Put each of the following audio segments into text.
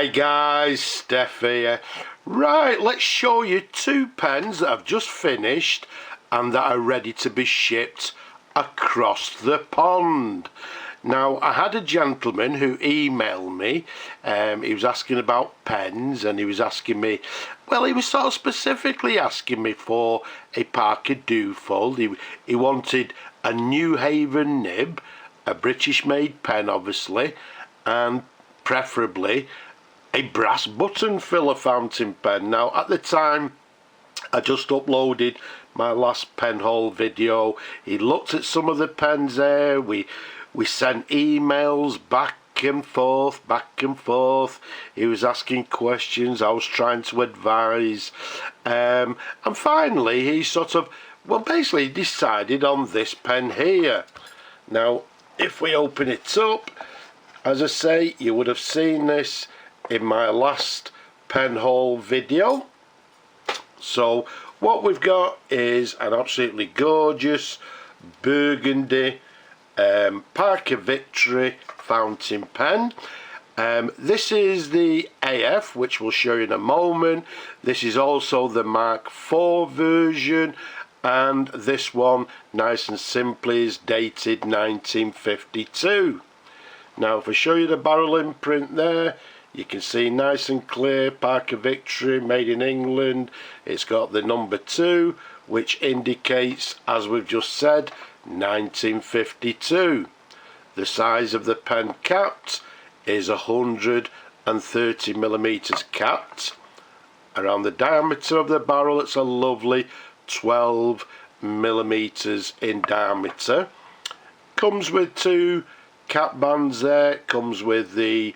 Hi guys, Steph here. Right, let's show you two pens that I've just finished and that are ready to be shipped across the pond. Now, I had a gentleman who emailed me. He was asking about pens, and he was asking me, well, he was sort of specifically asking me for a Parker Duofold. He wanted a Newhaven nib, a British made pen obviously, and preferably a brass button filler fountain pen. Now, at the time I just uploaded my last pen haul video, he looked at some of the pens there. We sent emails back and forth. He was asking questions, I was trying to advise, and finally he sort of, well, basically decided on this pen here. Now, if we open it up, as I say, you would have seen this in my last pen haul video. So what we've got is an absolutely gorgeous burgundy Parker Victory fountain pen. This is the AF, which we'll show you in a moment. This is also the Mark IV version, and this one, nice and simply, is dated 1952. Now, if I show you the barrel imprint there, you can see nice and clear, Parker Victory, made in England. It's got the number 2, which indicates, as we've just said, 1952. The size of the pen capped is 130mm capped. Around the diameter of the barrel, it's a lovely 12mm in diameter. Comes with 2 cap bands there. It comes with the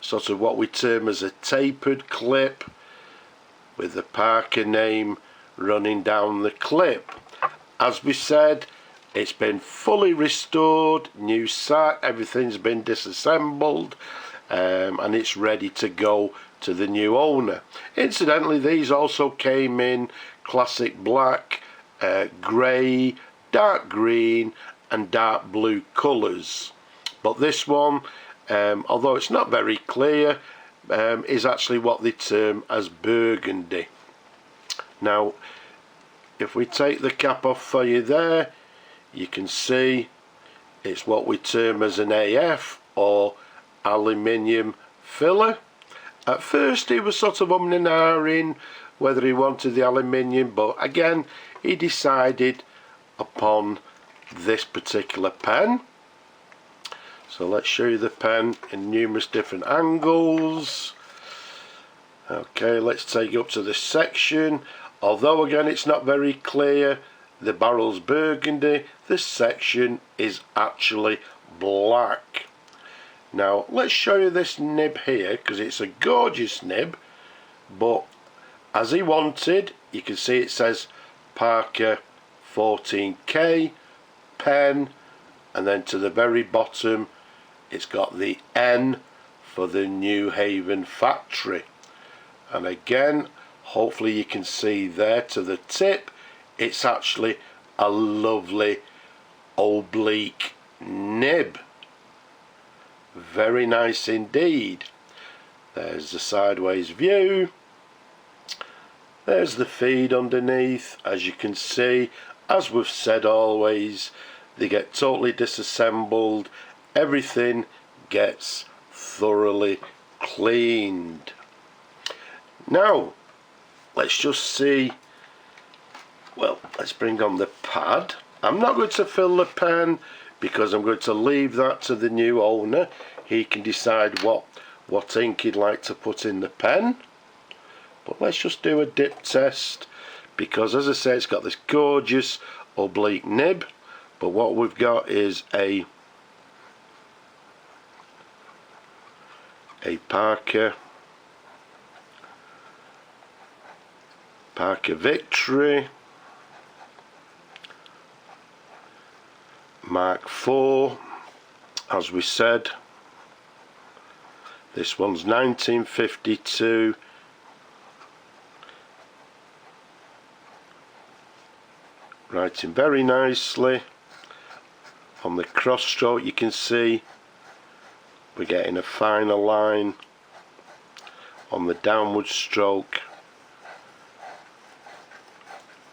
sort of what we term as a tapered clip with the Parker name running down the clip. As we said, it's been fully restored, new sack, everything's been disassembled, and it's ready to go to the new owner. Incidentally, these also came in classic black, grey, dark green and dark blue colours. But this one, although it's not very clear, is actually what they term as burgundy. Now, if we take the cap off for you there, you can see it's what we term as an AF, or aluminium filler. At first he was sort of umming and ahhing whether he wanted the aluminium, but again he decided upon this particular pen. So let's show you the pen in numerous different angles. Okay, let's take you up to this section. Although again it's not very clear, the barrel's burgundy, this section is actually black. Now let's show you this nib here, because it's a gorgeous nib, but as he wanted, you can see it says Parker 14K pen, and then to the very bottom it's got the N for the Newhaven factory. And again, hopefully you can see there to the tip, it's actually a lovely oblique nib. Very nice indeed. There's the sideways view. There's the feed underneath. As you can see, as we've said always, they get totally disassembled. Everything gets thoroughly cleaned. Now, let's just see. Well, let's bring on the pad. I'm not going to fill the pen because I'm going to leave that to the new owner. He can decide what ink he'd like to put in the pen. But let's just do a dip test, because as I say, it's got this gorgeous oblique nib, but what we've got is a Parker Victory Mark IV, as we said. This one's 1952. Writing very nicely. On the cross stroke you can see we're getting a finer line on the downward stroke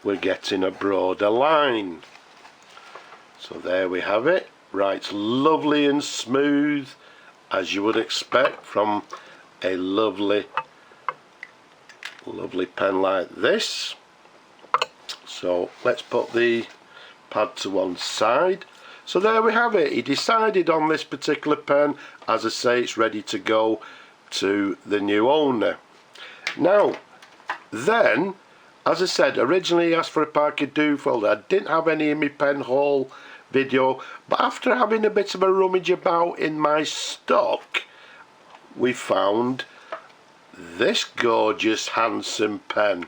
we're getting a broader line. So there we have it. Writes lovely and smooth, as you would expect from a lovely pen like this. So let's put the pad to one side. So there we have it. He decided on this particular pen. As I say, it's ready to go to the new owner. Now then, as I said, originally he asked for a Parker Duofold. I didn't have any in my pen haul video, but after having a bit of a rummage about in my stock, we found this gorgeous handsome pen.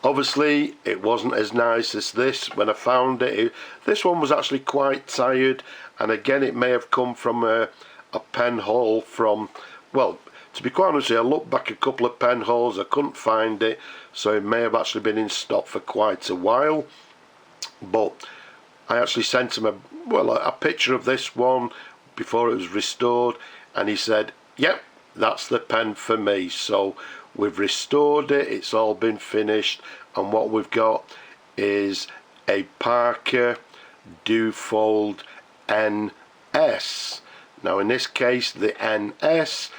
Obviously it wasn't as nice as this when I found it. This one was actually quite tired, and again it may have come from a pen haul from, well, to be quite honest, I looked back a couple of pen hauls, I couldn't find it, so it may have actually been in stock for quite a while. But I actually sent him a picture of this one before it was restored, and he said, yep, that's the pen for me. So we've restored it, it's all been finished, and what we've got is a Parker Duofold NS. Now in this case the NS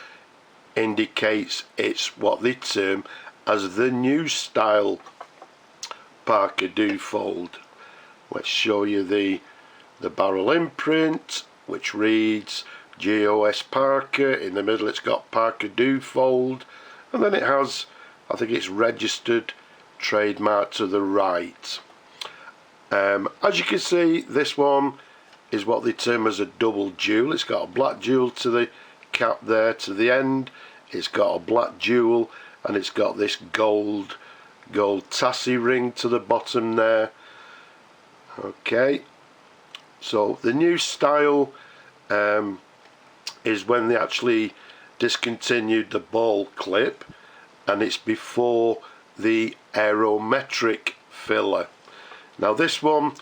indicates it's what they term as the new style Parker Duofold. Let's show you the barrel imprint, which reads GOS Parker. In the middle it's got Parker Duofold, and then it has, I think it's registered trademark to the right. As you can see, this one is what they term as a double jewel. It's got a black jewel to the cap there to the end, it's got a black jewel, and it's got this gold tassie ring to the bottom there. Okay, so the new style is when they actually discontinued the ball clip, and it's before the aerometric filler. Now this one,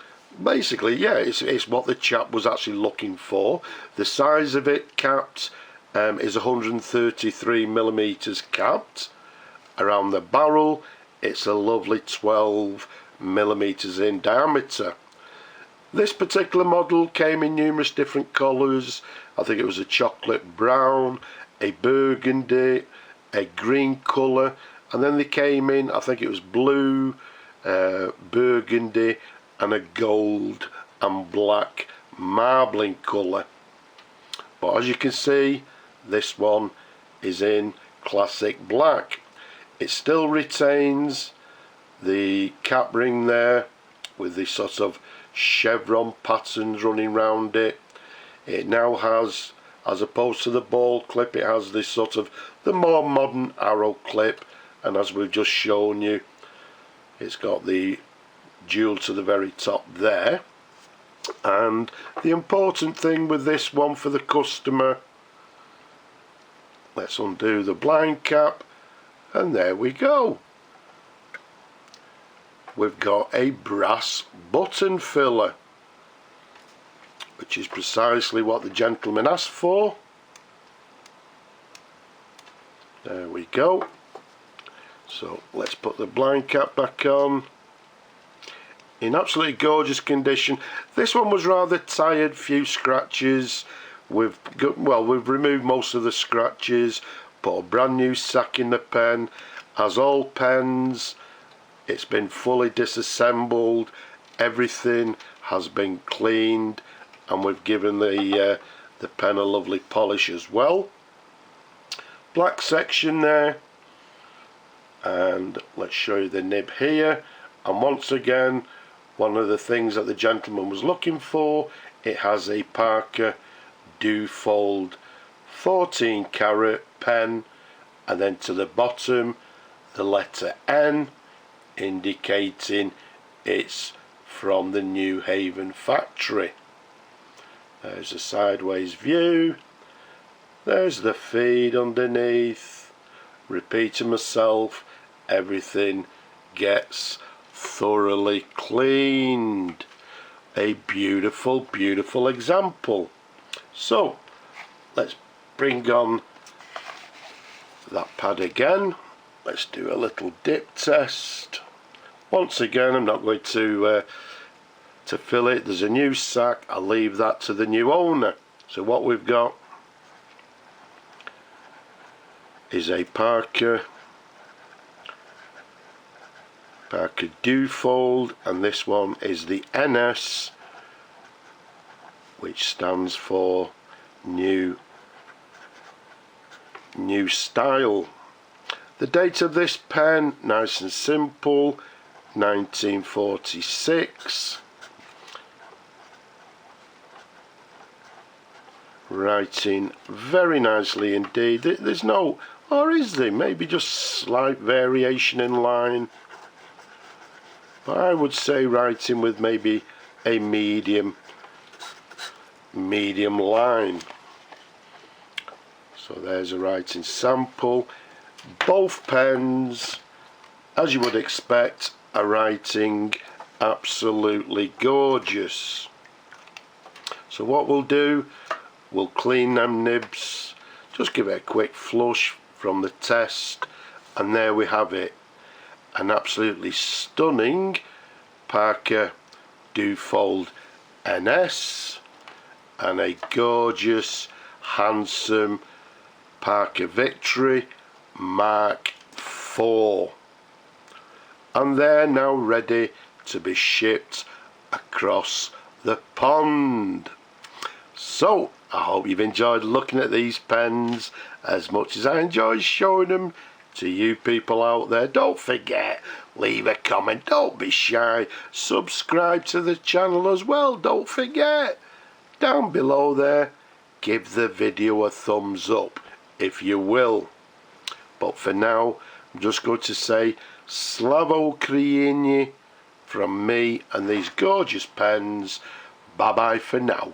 basically, yeah, it's what the chap was actually looking for. The size of it capped is 133mm capped. Around the barrel it's a lovely 12mm in diameter. This particular model came in numerous different colours. I think it was a chocolate brown, a burgundy, a green colour, and then they came in, I think it was blue, burgundy, and a gold and black marbling colour. But as you can see, this one is in classic black. It still retains the cap ring there with this sort of chevron patterns running round it. It now has, as opposed to the ball clip, it has this sort of the more modern arrow clip, and as we've just shown you, it's got the jewel to the very top there. And the important thing with this one for the customer, let's undo the blind cap, and there we go. We've got a brass button filler, which is precisely what the gentleman asked for. There we go. So let's put the blind cap back on. In absolutely gorgeous condition. This one was rather tired, few scratches. We've removed most of the scratches, put a brand new sack in the pen. As all pens, it's been fully disassembled, everything has been cleaned, and we've given the pen a lovely polish as well. Black section there, and let's show you the nib here. And once again, one of the things that the gentleman was looking for, it has a Parker Duofold 14 karat pen, and then to the bottom the letter N, indicating it's from the Newhaven factory. There's a sideways view, there's the feed underneath. Repeating myself, everything gets thoroughly cleaned. A beautiful, beautiful example. So let's bring on that pad again. Let's do a little dip test. Once again, I'm not going to fill it. There's a new sack. I'll leave that to the new owner. So what we've got is a Parker Duofold, and this one is the NS, which stands for new style. The date of this pen, nice and simple, 1946. Writing very nicely indeed. There's no, or is there? Maybe just slight variation in line. But I would say writing with maybe a medium line. So there's a writing sample. Both pens, as you would expect, are writing absolutely gorgeous. So what we'll do, we'll clean them nibs, just give it a quick flush from the test, and there we have it. An absolutely stunning Parker Duofold NS and a gorgeous, handsome Parker Victory Mark IV. And they're now ready to be shipped across the pond. So I hope you've enjoyed looking at these pens as much as I enjoyed showing them to you people out there. Don't forget, leave a comment, don't be shy, subscribe to the channel as well, don't forget. Down below there, give the video a thumbs up if you will. But for now, I'm just going to say Slavo Ukraini from me and these gorgeous pens. Bye bye for now.